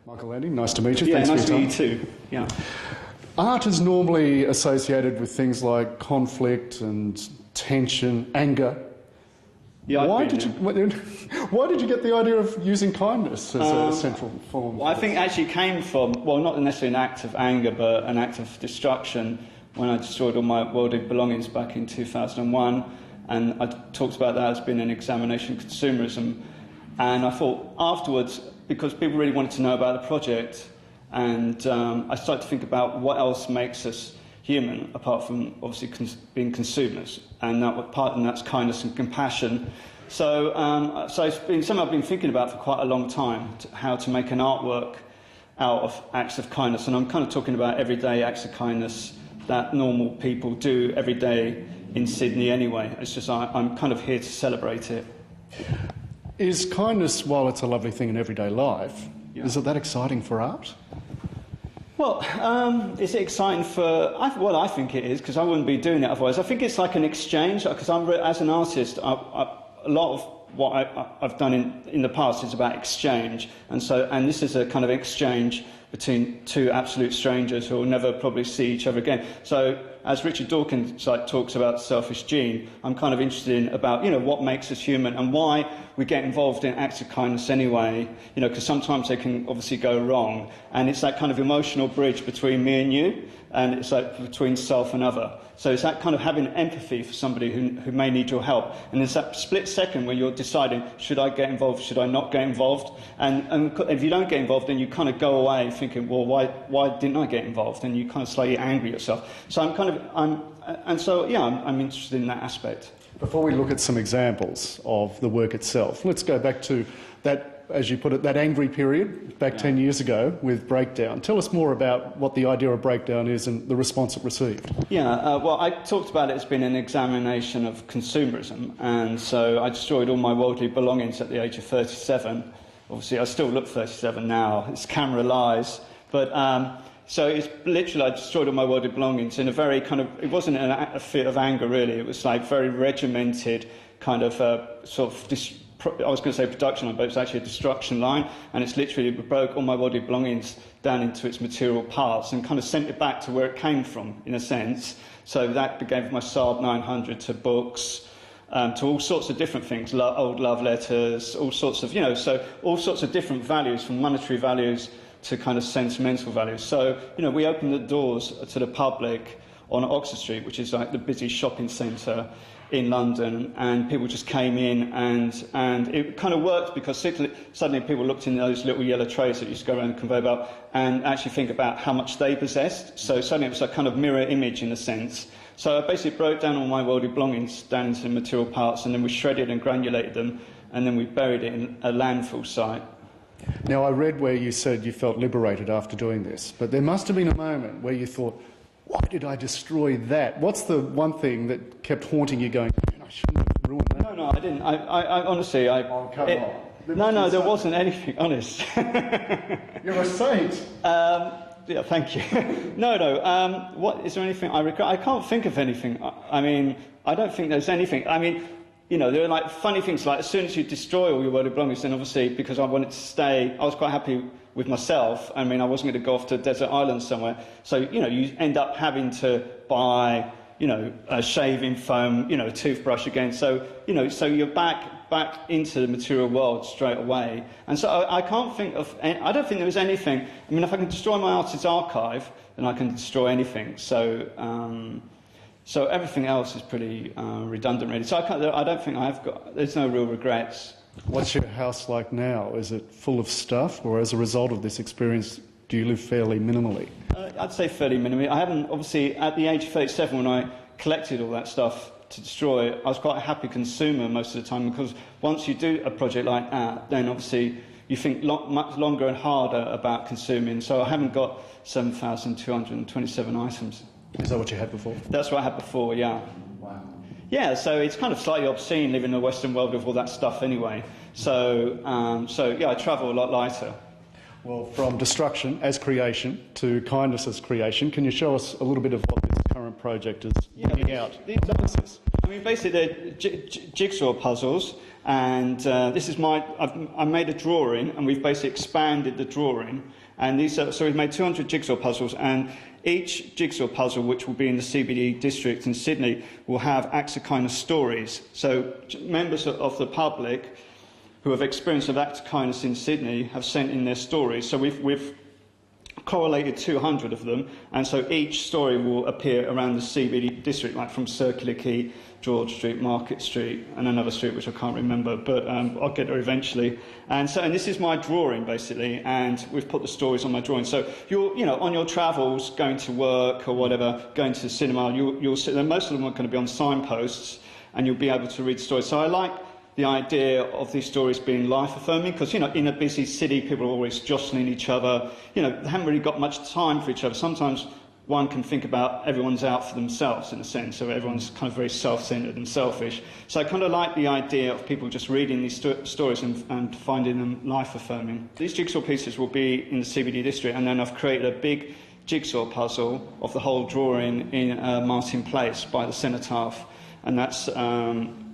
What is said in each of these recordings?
Michael Landy, nice to meet you. Yeah, Thanks nice for to your meet time. you too. Yeah. Art is normally associated with things like conflict and tension, anger. Yeah. Why did you get the idea of using kindness as a central form? Well, I think it actually came from, well, not necessarily an act of anger, but an act of destruction when I destroyed all my worldly belongings back in 2001. And I talked about that as being an examination of consumerism. And I thought afterwards, because people really wanted to know about the project, and I started to think about what else makes us human, apart from obviously being consumers, and that's kindness and compassion. So it's been something I've been thinking about for quite a long time, how to make an artwork out of acts of kindness, and I'm kind of talking about everyday acts of kindness that normal people do every day in Sydney anyway. It's just I'm kind of here to celebrate it. Is kindness, while it's a lovely thing in everyday life, is it that exciting for art? Well, is it exciting for... Well, I think it is, because I wouldn't be doing it otherwise. I think it's like an exchange, because as an artist, a lot of what I've done in the past is about exchange, and this is a kind of exchange between two absolute strangers who will never probably see each other again. So, as Richard Dawkins talks about selfish gene, I'm kind of interested in about what makes us human and why we get involved in acts of kindness anyway. Because sometimes they can obviously go wrong, and it's that kind of emotional bridge between me and you, and it's like between self and other. So it's that kind of having empathy for somebody who may need your help. And it's that split second where you're deciding, should I get involved, should I not get involved? And if you don't get involved, then you kind of go away thinking, well, why didn't I get involved? And you kind of slightly angry yourself. So I'm interested in that aspect. Before we look at some examples of the work itself, let's go back to that, as you put it, that angry period back 10 years ago with Breakdown. Tell us more about what the idea of Breakdown is and the response it received. Yeah, well, I talked about it as being an examination of consumerism, and so I destroyed all my worldly belongings at the age of 37. Obviously, I still look 37 now. It's camera lies, but... So it's literally, I destroyed all my worldly belongings in a very kind of, it wasn't a fit of anger really, it was like very regimented kind of I was going to say production line, but it's actually a destruction line, and it's literally broke all my worldly belongings down into its material parts and kind of sent it back to where it came from, in a sense. So that began with my Saab 900 to books, to all sorts of different things, old love letters, all sorts of, so all sorts of different values, from monetary values to kind of sentimental values. So, we opened the doors to the public on Oxford Street, which is like the busy shopping centre in London, and people just came in, and it kind of worked because suddenly people looked in those little yellow trays that used to go around the conveyor belt and actually think about how much they possessed. So suddenly it was a kind of mirror image in a sense. So I basically broke down all my worldly belongings down into material parts, and then we shredded and granulated them, and then we buried it in a landfill site. Now, I read where you said you felt liberated after doing this, but there must have been a moment where you thought, why did I destroy that? What's the one thing that kept haunting you going, I shouldn't have ruined that? No, I didn't. I honestly... Oh, come on. No, there wasn't anything, honest. You're a saint. Yeah, thank you. No. What, is there anything I regret? I can't think of anything. I don't think there's anything. There are like funny things, like as soon as you destroy all your worldly belongings, then obviously, because I wanted to stay, I was quite happy with myself. I wasn't going to go off to a desert island somewhere. So, you end up having to buy, a shaving foam, a toothbrush again. So, so you're back into the material world straight away. And so I can't think of, I don't think there was anything. If I can destroy my artist's archive, then I can destroy anything. So everything else is pretty redundant, really. So I don't think there's no real regrets. What's your house like now? Is it full of stuff, or as a result of this experience, do you live fairly minimally? I'd say fairly minimally. I haven't, obviously, at the age of 37, when I collected all that stuff to destroy, I was quite a happy consumer most of the time, because once you do a project like that, then obviously you think much longer and harder about consuming. So I haven't got 7,227 items. Is that what you had before? That's what I had before, yeah. Wow. Yeah, so it's kind of slightly obscene living in the Western world with all that stuff anyway. So I travel a lot lighter. Well, from destruction as creation to kindness as creation, can you show us a little bit of what this current project is bringing out? I mean, basically, they're jigsaw puzzles, and this is I made a drawing, and we've basically expanded the drawing. And so we've made 200 jigsaw puzzles, and each jigsaw puzzle, which will be in the CBD district in Sydney, will have acts of kindness stories. So members of the public who have experience of acts of kindness in Sydney have sent in their stories. So we've correlated 200 of them, and so each story will appear around the CBD district, like from Circular Quay, George Street, Market Street, and another street which I can't remember, but I'll get there eventually. And this is my drawing basically, and we've put the stories on my drawing. So on your travels, going to work or whatever, going to the cinema, you'll see that most of them are going to be on signposts, and you'll be able to read stories. So I like the idea of these stories being life-affirming, because, in a busy city, people are always jostling each other. They haven't really got much time for each other. Sometimes one can think about everyone's out for themselves, in a sense, so everyone's kind of very self-centred and selfish. So I kind of like the idea of people just reading these stories and finding them life-affirming. These jigsaw pieces will be in the CBD district, and then I've created a big jigsaw puzzle of the whole drawing in Martin Place by the Cenotaph, and that's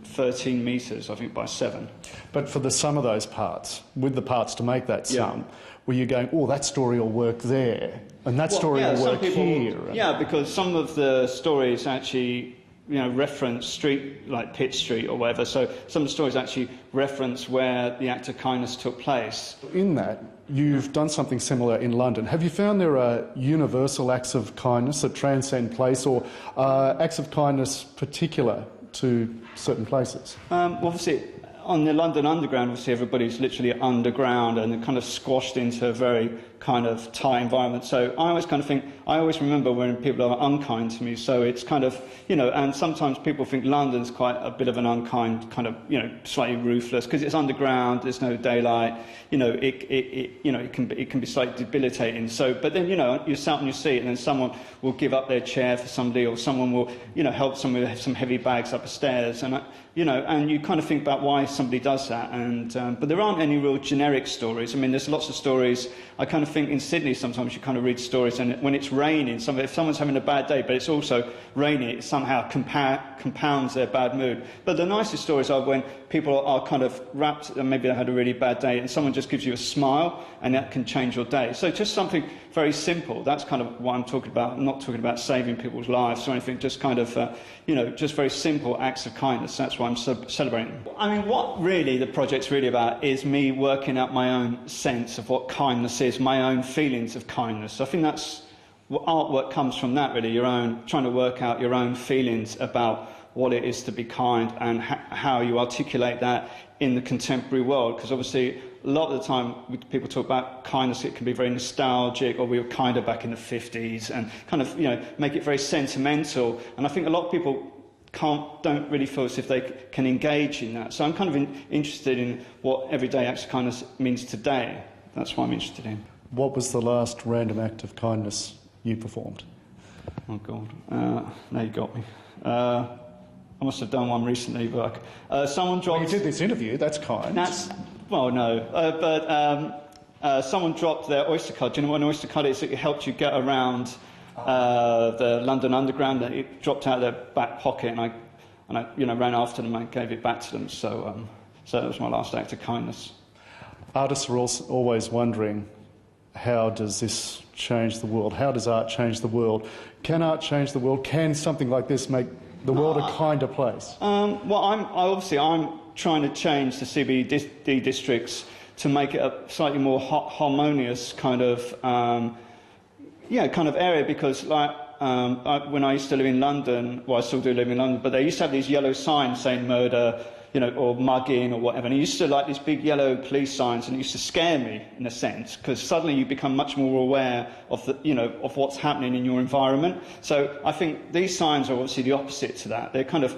13 metres, I think, by 7. But for the sum of those parts, with the parts to make that sum, were you going, that story will work there, and that story will work here? Yeah, because some of the stories actually, reference street, like Pitt Street or whatever, so some of the stories actually reference where the act of kindness took place. In that, you've done something similar in London. Have you found there are universal acts of kindness that transcend place, or acts of kindness particular to certain places? Obviously, on the London Underground, obviously everybody's literally underground and kind of squashed into a very kind of tight environment. So I always remember when people are unkind to me. So it's kind of, and sometimes people think London's quite a bit of an unkind kind of, slightly ruthless, because it's underground, there's no daylight, it can be slightly debilitating. So, but then, you're sat on your seat and then someone will give up their chair for somebody, or someone will, help someone with some heavy bags up the stairs, and and you kind of think about why somebody does that. And but there aren't any real generic stories. I mean, there's lots of stories. I kind of think in Sydney sometimes you kind of read stories, and when it's raining, if someone's having a bad day, but it's also raining, it somehow compounds their bad mood. But the nicest stories are when people are kind of wrapped, and maybe they had a really bad day, and someone just gives you a smile, and that can change your day. So just something very simple. That's kind of what I'm talking about. I'm not talking about saving people's lives or anything, just kind of, just very simple acts of kindness. That's what I'm celebrating. I mean, what really the project's really about is me working out my own sense of what kindness is, my own feelings of kindness. I think that's what artwork comes from, that really, trying to work out your own feelings about what it is to be kind and how you articulate that in the contemporary world. Because obviously a lot of the time when people talk about kindness, it can be very nostalgic, or we were kinder back in the 50s, and kind of make it very sentimental. And I think a lot of people don't really feel as if they can engage in that. So I'm kind of interested in what everyday acts of kindness means today. That's what I'm interested in. What was the last random act of kindness you performed? Oh God, now you got me. I must have done one recently, but someone dropped... Well, you did this interview, that's kind. Someone dropped their Oyster card. Do you know what an Oyster card is? It helped you get around the London Underground. It dropped out of their back pocket, and I ran after them and gave it back to them. So that was my last act of kindness. Artists are always wondering, how does this change the world? How does art change the world? Can art change the world? Can something like this make the world a kinder place? I'm trying to change the CBD districts to make it a slightly more harmonious kind of area, because when I used to live in London, I still do live in London, but they used to have these yellow signs saying murder, or mugging or whatever, and it used to these big yellow police signs, and it used to scare me in a sense, because suddenly you become much more aware of of what's happening in your environment. So I think these signs are obviously the opposite to that. They're kind of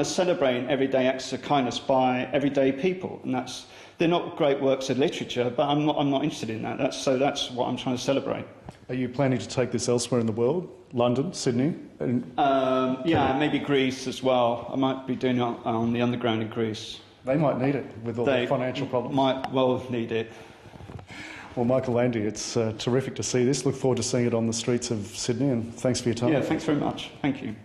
celebrating everyday acts of kindness by everyday people, and they're not great works of literature, but I'm not interested in that. That's what I'm trying to celebrate. Are you planning to take this elsewhere in the world? London, Sydney? Maybe Greece as well. I might be doing it on the Underground in Greece. They might need it with all the financial problems. Might well need it. Well, Michael Landy, it's terrific to see this. Look forward to seeing it on the streets of Sydney, and thanks for your time. Yeah, thanks very much. Thank you.